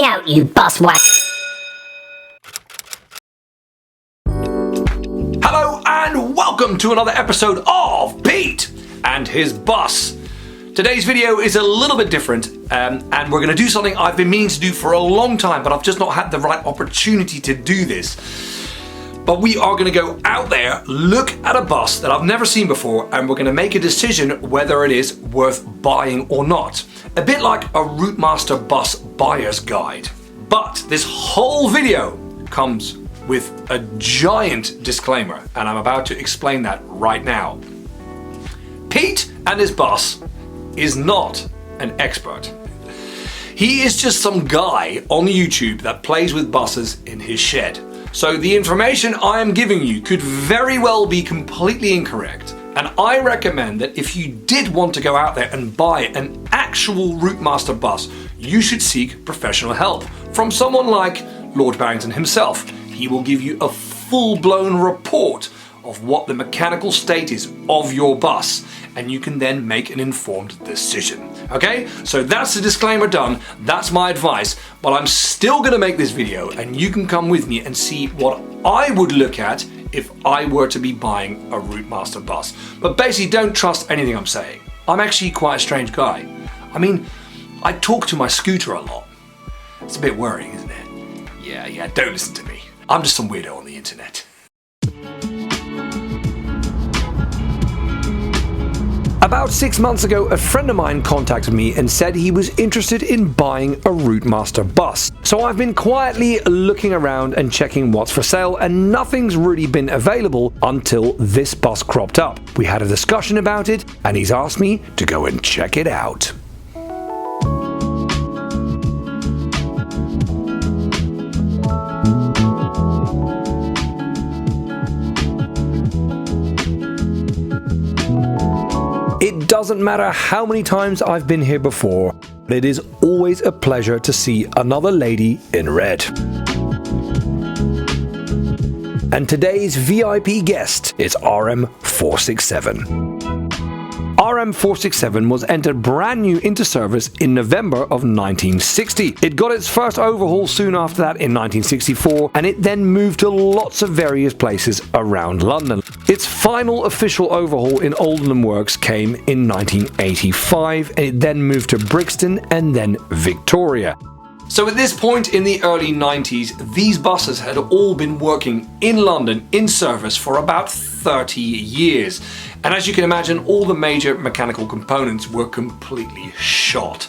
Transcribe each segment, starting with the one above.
me out, you bus whack. Hello and welcome to another episode of Pete and his bus. Today's video is a little bit different and we're going to do something I've been meaning to do for a long time, but I've just not had the right opportunity to do this. But we are going to go out there, look at a bus that I've never seen before, and we're going to make a decision whether it is worth buying or not. A bit like a Routemaster bus buyer's guide. But this whole video comes with a giant disclaimer, and I'm about to explain that right now. Pete and his bus is not an expert. He is just some guy on YouTube that plays with buses in his shed. So the information I am giving you could very well be completely incorrect. And I recommend that if you did want to go out there and buy an actual Routemaster bus, you should seek professional help from someone like Lord Barrington himself. He will give you a full-blown report of what the mechanical state is of your bus, and you can then make an informed decision. Okay, so that's the disclaimer done, that's my advice, but I'm still gonna make this video and you can come with me and see what I would look at if I were to be buying a Routemaster bus. But basically don't trust anything I'm saying. I'm actually quite a strange guy. I mean, I talk to my scooter a lot. It's a bit worrying, isn't it? Yeah, don't listen to me. I'm just some weirdo on the internet. About 6 months ago, a friend of mine contacted me and said he was interested in buying a Routemaster bus. So I've been quietly looking around and checking what's for sale, and nothing's really been available until this bus cropped up. We had a discussion about it and he's asked me to go and check it out. It doesn't matter how many times I've been here before, but it is always a pleasure to see another lady in red. And today's VIP guest is RM467. RM467 was entered brand new into service in November of 1960. It got its first overhaul soon after that in 1964, and it then moved to lots of various places around London. Its final official overhaul in Oldham Works came in 1985, and it then moved to Brixton and then Victoria. So at this point in the early 90s, these buses had all been working in London in service for about 30 years. And as you can imagine, all the major mechanical components were completely shot.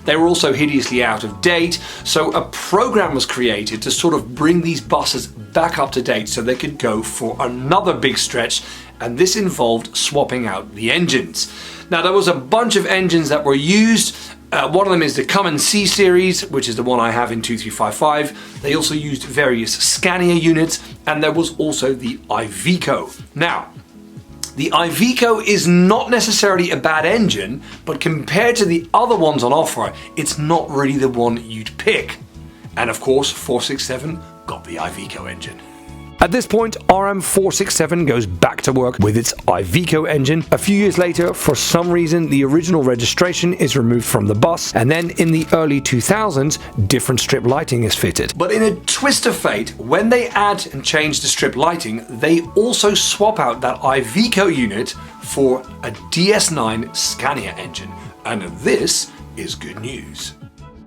They were also hideously out of date, so a program was created to sort of bring these buses back up to date so they could go for another big stretch, and this involved swapping out the engines. Now there was a bunch of engines that were used. One of them is the Cummins C series, which is the one I have in 2355. They also used various Scania units, and there was also the Iveco. Now, the Iveco is not necessarily a bad engine, but compared to the other ones on offer, it's not really the one you'd pick. And of course, 467 got the Iveco engine. At this point, RM467 goes back to work with its Iveco engine. A few years later, for some reason, the original registration is removed from the bus, and then in the early 2000s, different strip lighting is fitted. But in a twist of fate, when they add and change the strip lighting, they also swap out that Iveco unit for a DS9 Scania engine. And this is good news.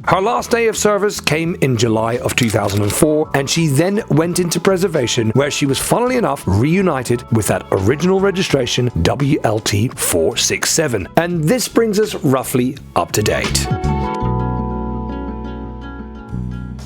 Her last day of service came in July of 2004, and she then went into preservation, where she was, funnily enough, reunited with that original registration WLT467. And this brings us roughly up to date.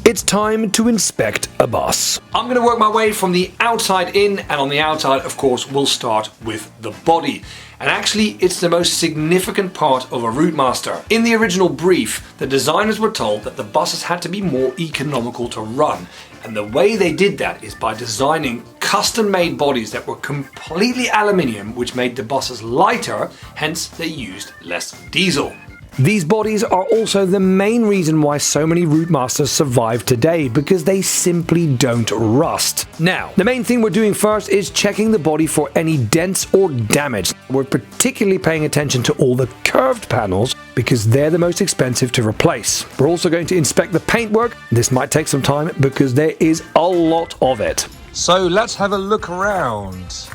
It's time to inspect a bus. I'm going to work my way from the outside in, and on the outside, of course, we'll start with the body. And actually, it's the most significant part of a Routemaster. In the original brief, the designers were told that the buses had to be more economical to run. And the way they did that is by designing custom-made bodies that were completely aluminium, which made the buses lighter, hence they used less diesel. These bodies are also the main reason why so many Routemasters survive today, because they simply don't rust. Now, the main thing we're doing first is checking the body for any dents or damage. We're particularly paying attention to all the curved panels, because they're the most expensive to replace. We're also going to inspect the paintwork. This might take some time because there is a lot of it. So let's have a look around.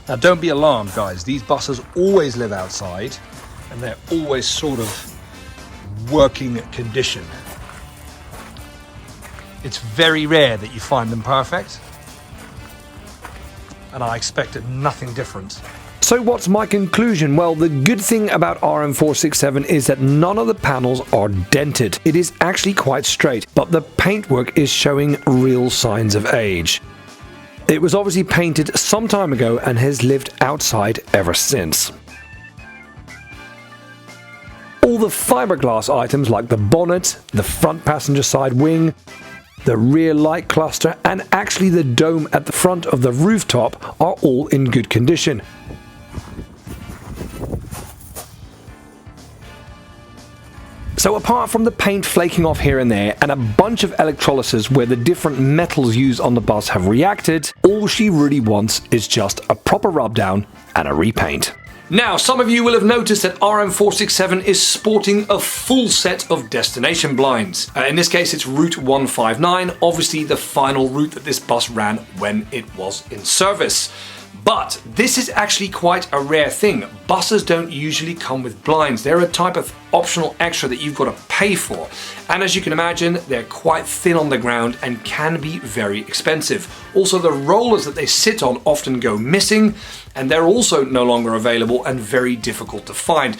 Now don't be alarmed, guys, these buses always live outside and they're always sort of working condition. It's very rare that you find them perfect, and I expected nothing different. So what's my conclusion? Well, the good thing about RM467 is that none of the panels are dented. It is actually quite straight, but the paintwork is showing real signs of age. It was obviously painted some time ago and has lived outside ever since. All the fiberglass items like the bonnet, the front passenger side wing, the rear light cluster, and actually the dome at the front of the rooftop are all in good condition. So apart from the paint flaking off here and there and a bunch of electrolysis where the different metals used on the bus have reacted, all she really wants is just a proper rub down and a repaint. Now, some of you will have noticed that RM467 is sporting a full set of destination blinds. In this case, it's Route 159, obviously the final route that this bus ran when it was in service. But this is actually quite a rare thing. Buses don't usually come with blinds. They're a type of optional extra that you've got to pay for. And as you can imagine, they're quite thin on the ground and can be very expensive. Also, the rollers that they sit on often go missing, and they're also no longer available and very difficult to find.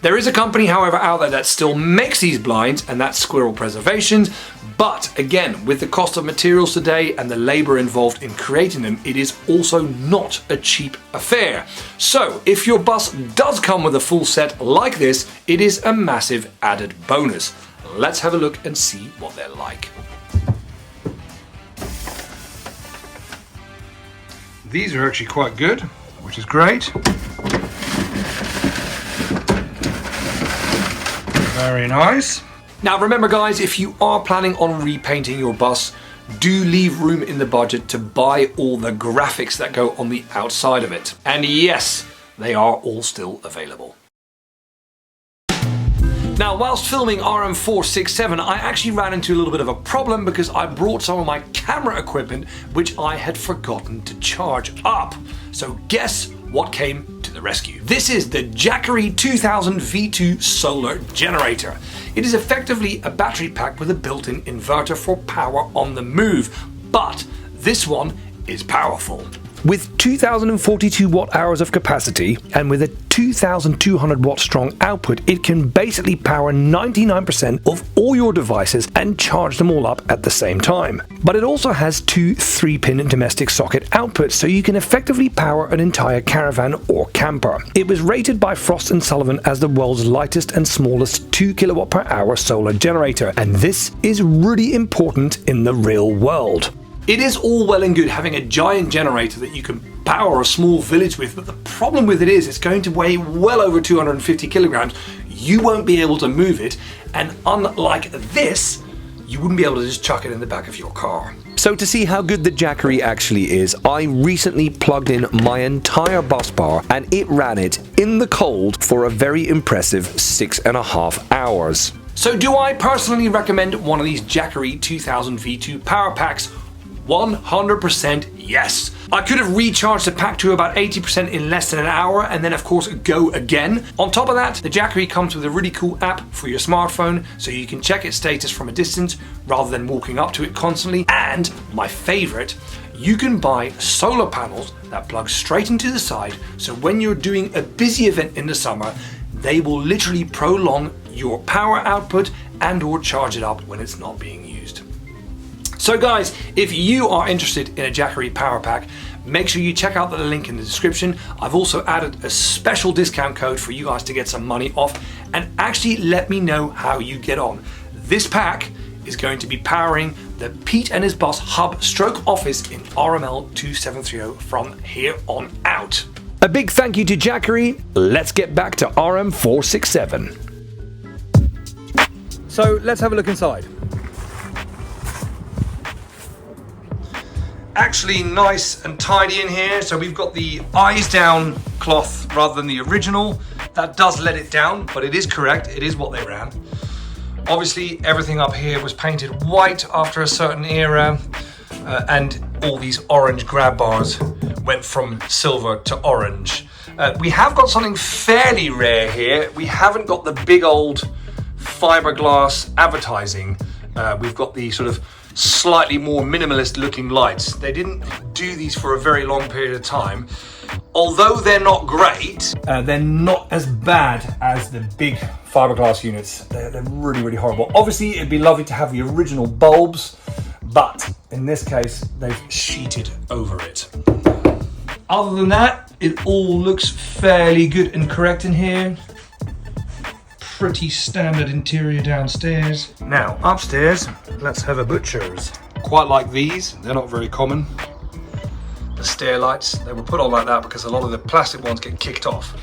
There is a company, however, out there that still makes these blinds, and that's Squirrel Preservations. But again, with the cost of materials today and the labor involved in creating them, it is also not a cheap affair. So if your bus does come with a full set like this, it is a massive added bonus. Let's have a look and see what they're like. These are actually quite good, which is great. Very nice. Now remember guys, if you are planning on repainting your bus, do leave room in the budget to buy all the graphics that go on the outside of it. And yes, they are all still available. Now, whilst filming RM467, I actually ran into a little bit of a problem because I brought some of my camera equipment which I had forgotten to charge up. So guess what came to the rescue? This is the Jackery 2000 V2 solar generator. It is effectively a battery pack with a built-in inverter for power on the move, but this one is powerful. With 2042 watt hours of capacity and with a 2200 watt strong output, it can basically power 99% of all your devices and charge them all up at the same time. But it also has two 3-pin domestic socket outputs, so you can effectively power an entire caravan or camper. It was rated by Frost & Sullivan as the world's lightest and smallest 2 kilowatt per hour solar generator, and this is really important in the real world. It is all well and good having a giant generator that you can power a small village with, but the problem with it is it's going to weigh well over 250 kilograms. You won't be able to move it, and unlike this, you wouldn't be able to just chuck it in the back of your car. So to see how good the Jackery actually is, I recently plugged in my entire bus bar and it ran it in the cold for a very impressive 6.5 hours. So do I personally recommend one of these Jackery 2000 V2 power packs? 100% yes. I could have recharged the pack to about 80% in less than an hour and then of course go again. On top of that, the Jackery comes with a really cool app for your smartphone so you can check its status from a distance rather than walking up to it constantly. And my favorite, you can buy solar panels that plug straight into the side, so when you're doing a busy event in the summer, they will literally prolong your power output and or charge it up when it's not being used. So guys, if you are interested in a Jackery power pack, make sure you check out the link in the description. I've also added a special discount code for you guys to get some money off, and actually let me know how you get on. This pack is going to be powering the Pete and his boss hub stroke office in RML 2730 from here on out. A big thank you to Jackery. Let's get back to RM467. So let's have a look inside. actually nice and tidy in here. So we've got the eyes down cloth rather than the original. That does let it down, but it is correct. It is what they ran. Obviously, everything up here was painted white after a certain era, and all these orange grab bars went from silver to orange. We have got something fairly rare here. We haven't got the big old fiberglass advertising. We've got the sort of slightly more minimalist looking lights. They didn't do these for a very long period of time. Although they're not great, they're not as bad as the big fiberglass units. They're really, really horrible. Obviously, it'd be lovely to have the original bulbs, but in this case, they've sheeted over it. Other than that, it all looks fairly good and correct in here. Pretty standard interior downstairs. Now, upstairs, let's have a butcher's. Quite like these, they're not very common. The stair lights, they were put on like that because a lot of the plastic ones get kicked off.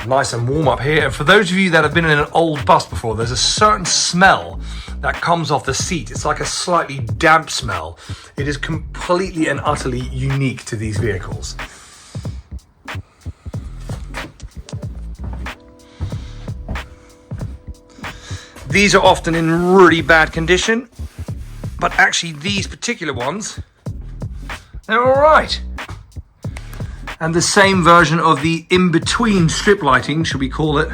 Nice and warm up here. And for those of you that have been in an old bus before, there's a certain smell that comes off the seat. It's like a slightly damp smell. It is completely and utterly unique to these vehicles. These are often in really bad condition, but actually these particular ones, they're all right. And the same version of the in-between strip lighting, should we call it,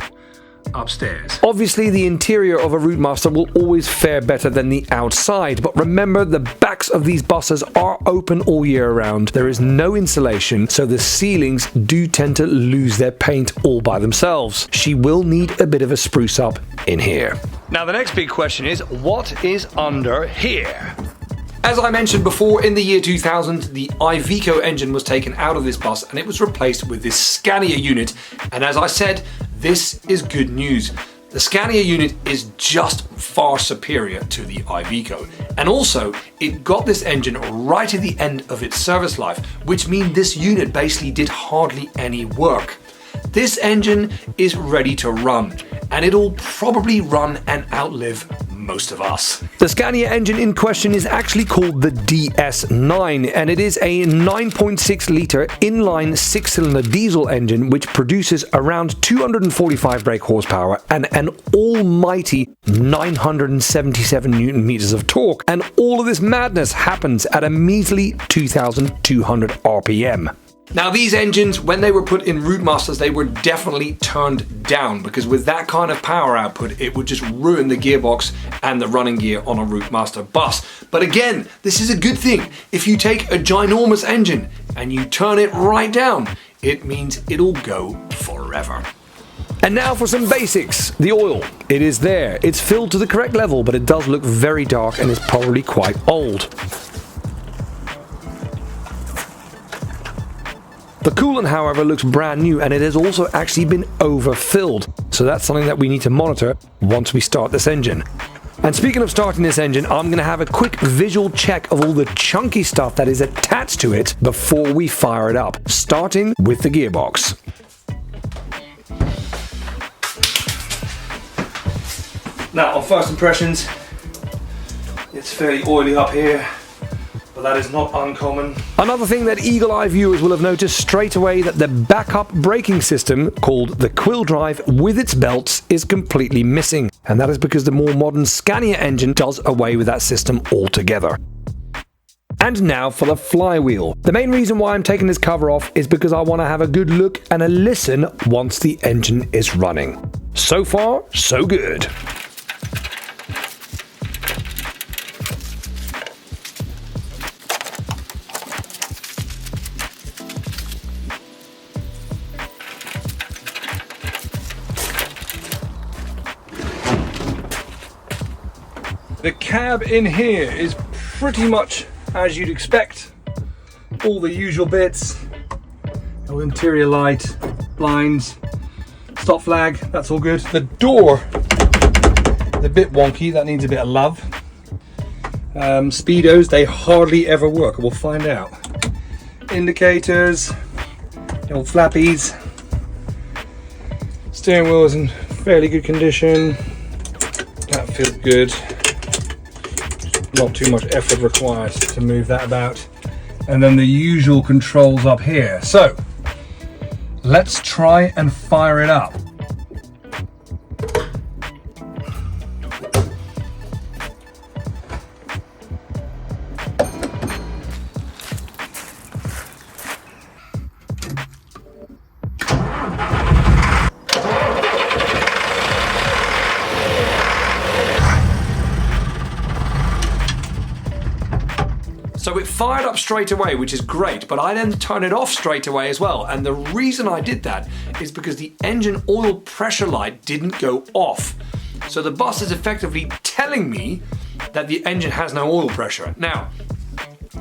upstairs. Obviously, the interior of a Routemaster will always fare better than the outside, but remember, the backs of these buses are open all year round. There is no insulation, so the ceilings do tend to lose their paint all by themselves. She will need a bit of a spruce up in here. Now, the next big question is, what is under here? As I mentioned before, in the year 2000, the Iveco engine was taken out of this bus and it was replaced with this Scania unit. And as I said, this is good news. The Scania unit is just far superior to the Iveco. And also, it got this engine right at the end of its service life, which means this unit basically did hardly any work. This engine is ready to run, and it'll probably run and outlive most of us. The Scania engine in question is actually called the DS9, and it is a 9.6 litre inline 6-cylinder diesel engine which produces around 245 brake horsepower and an almighty 977 newton meters of torque. And all of this madness happens at a measly 2,200 RPM. Now, these engines, when they were put in Routemasters, they were definitely turned down because with that kind of power output, it would just ruin the gearbox and the running gear on a Routemaster bus. But again, this is a good thing. If you take a ginormous engine and you turn it right down, it means it'll go forever. And now for some basics. The oil. It is there. It's filled to the correct level, but it does look very dark and is probably quite old. The coolant, however, looks brand new and it has also actually been overfilled. So that's something that we need to monitor once we start this engine. And speaking of starting this engine, I'm going to have a quick visual check of all the chunky stuff that is attached to it before we fire it up, starting with the gearbox. Now, on first impressions, it's fairly oily up here. But that is not uncommon. Another thing that eagle-eye viewers will have noticed straight away that the backup braking system, called the quill drive with its belts, is completely missing. And that is because the more modern Scania engine does away with that system altogether. And now for the flywheel. The main reason why I'm taking this cover off is because I want to have a good look and a listen once the engine is running. So far, so good. The cab in here is pretty much as you'd expect. All the usual bits. No interior light, blinds, stop flag, that's all good. The door, a bit wonky, that needs a bit of love. Speedos, they hardly ever work, we'll find out. Indicators, the old flappies. Steering wheel is in fairly good condition. That feels good. not too much effort required to move that about. And then the usual controls up here. So let's try and fire it up. So it fired up straight away, which is great, but I then turned it off straight away as well. And the reason I did that is because the engine oil pressure light didn't go off. So the bus is effectively telling me that the engine has no oil pressure. Now,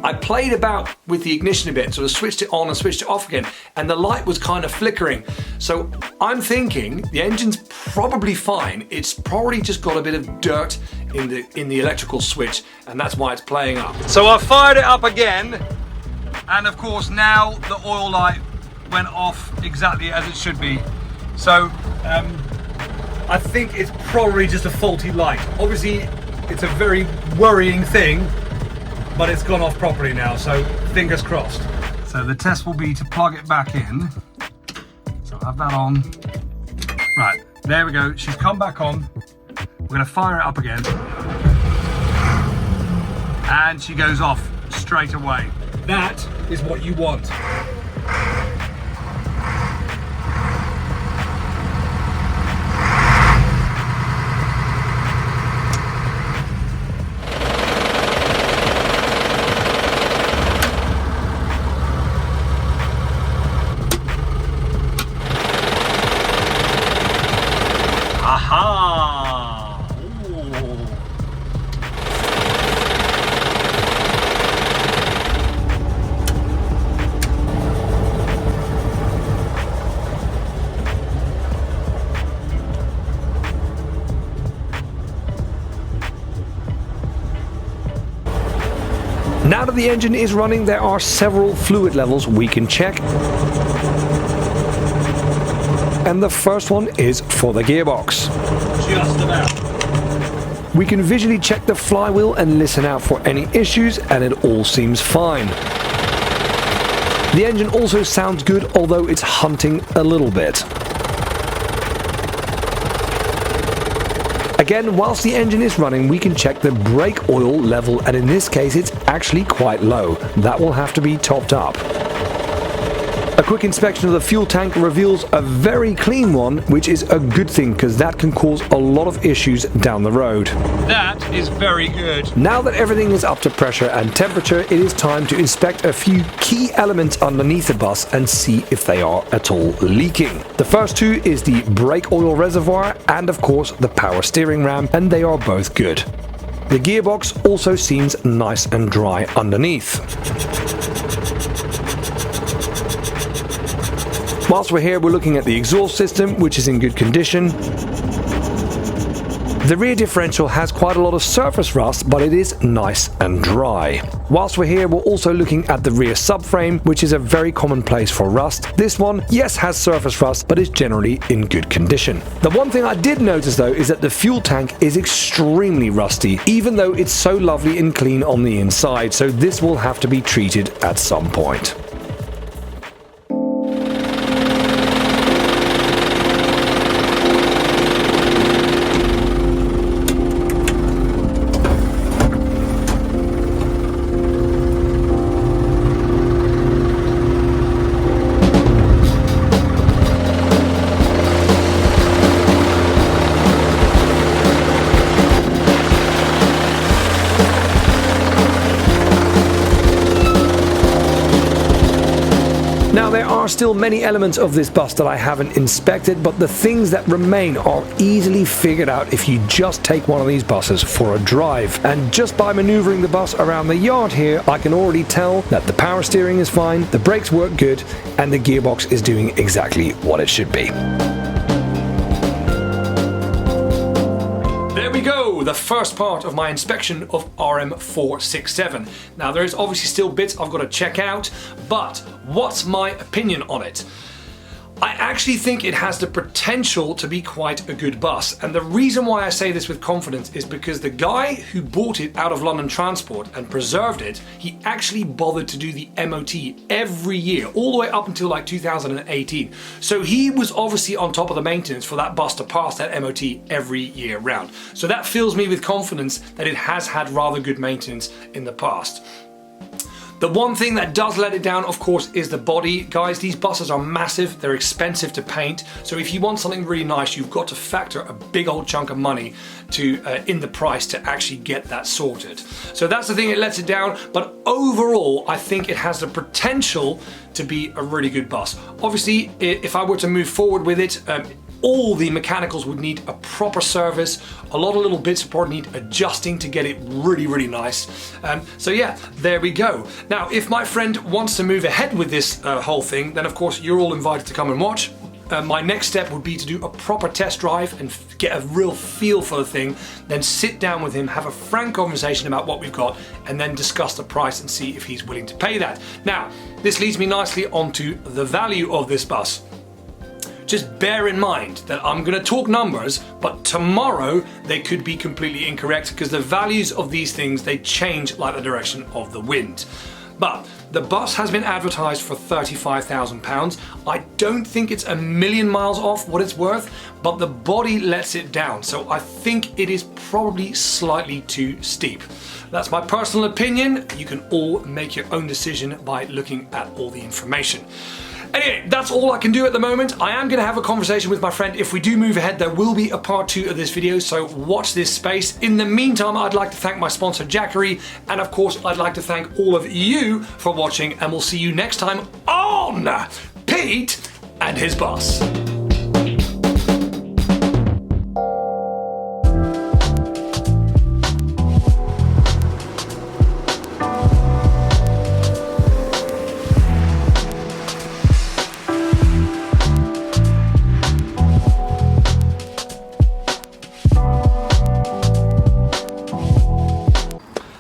I played about with the ignition a bit, sort of switched it on and switched it off again, and the light was kind of flickering. So I'm thinking the engine's probably fine. It's probably just got a bit of dirt in the electrical switch, and that's why it's playing up. So I fired it up again, and of course now the oil light went off exactly as it should be. So I think it's probably just a faulty light. Obviously it's a very worrying thing, but it's gone off properly now, so fingers crossed. So the test will be to plug it back in. So I'll have that on. Right, there we go. She's come back on. We're gonna fire it up again. And she goes off straight away. That is what you want. Now that the engine is running, there are several fluid levels we can check. And the first one is for the gearbox. Just about. We can visually check the flywheel and listen out for any issues, and it all seems fine. The engine also sounds good, although it's hunting a little bit. Again, whilst the engine is running, we can check the brake oil level, and in this case it's actually quite low. That will have to be topped up. A quick inspection of the fuel tank reveals a very clean one, which is a good thing because that can cause a lot of issues down the road. That is very good. Now that everything is up to pressure and temperature, it is time to inspect a few key elements underneath the bus and see if they are at all leaking. The first two is the brake oil reservoir and of course the power steering ram, and they are both good. The gearbox also seems nice and dry underneath. Whilst we're here, we're looking at the exhaust system, which is in good condition. The rear differential has quite a lot of surface rust, but it is nice and dry. Whilst we're here, we're also looking at the rear subframe, which is a very common place for rust. This one, yes, has surface rust, but is generally in good condition. The one thing I did notice though is that the fuel tank is extremely rusty, even though it's so lovely and clean on the inside, so this will have to be treated at some point. Now there are still many elements of this bus that I haven't inspected, but the things that remain are easily figured out if you just take one of these buses for a drive. And just by maneuvering the bus around the yard here, I can already tell that the power steering is fine, the brakes work good, and the gearbox is doing exactly what it should be. There we go, the first part of my inspection of RM467. Now there's obviously still bits I've got to check out, but what's my opinion on it? I actually think it has the potential to be quite a good bus, and the reason why I say this with confidence is because the guy who bought it out of London Transport and preserved it, he actually bothered to do the MOT every year, all the way up until like 2018. So he was obviously on top of the maintenance for that bus to pass that MOT every year round. So that fills me with confidence that it has had rather good maintenance in the past. The one thing that does let it down, of course, is the body. Guys, these buses are massive, they're expensive to paint, so if you want something really nice, you've got to factor a big old chunk of money in the price to actually get that sorted. So that's the thing that lets it down, but overall, I think it has the potential to be a really good bus. Obviously, if I were to move forward with it, all the mechanicals would need a proper service. A lot of little bits would probably need adjusting to get it really, really nice. So yeah, there we go. Now, if my friend wants to move ahead with this whole thing, then of course you're all invited to come and watch. My next step would be to do a proper test drive and get a real feel for the thing, then sit down with him, have a frank conversation about what we've got, and then discuss the price and see if he's willing to pay that. Now, this leads me nicely onto the value of this bus. Just bear in mind that I'm going to talk numbers, but tomorrow they could be completely incorrect because the values of these things, they change like the direction of the wind. But the bus has been advertised for £35,000. I don't think it's a million miles off what it's worth, but the body lets it down. So I think it is probably slightly too steep. That's my personal opinion. You can all make your own decision by looking at all the information. Anyway, that's all I can do at the moment. I am going to have a conversation with my friend. If we do move ahead, there will be a part 2 of this video, so watch this space. In the meantime, I'd like to thank my sponsor, Jackery, and of course, I'd like to thank all of you for watching, and we'll see you next time on Pete and his Bus.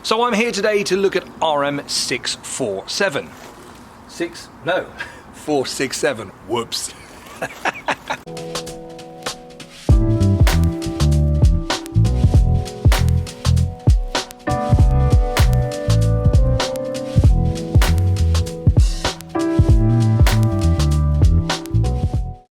So I'm here today to look at RM647. 467, whoops.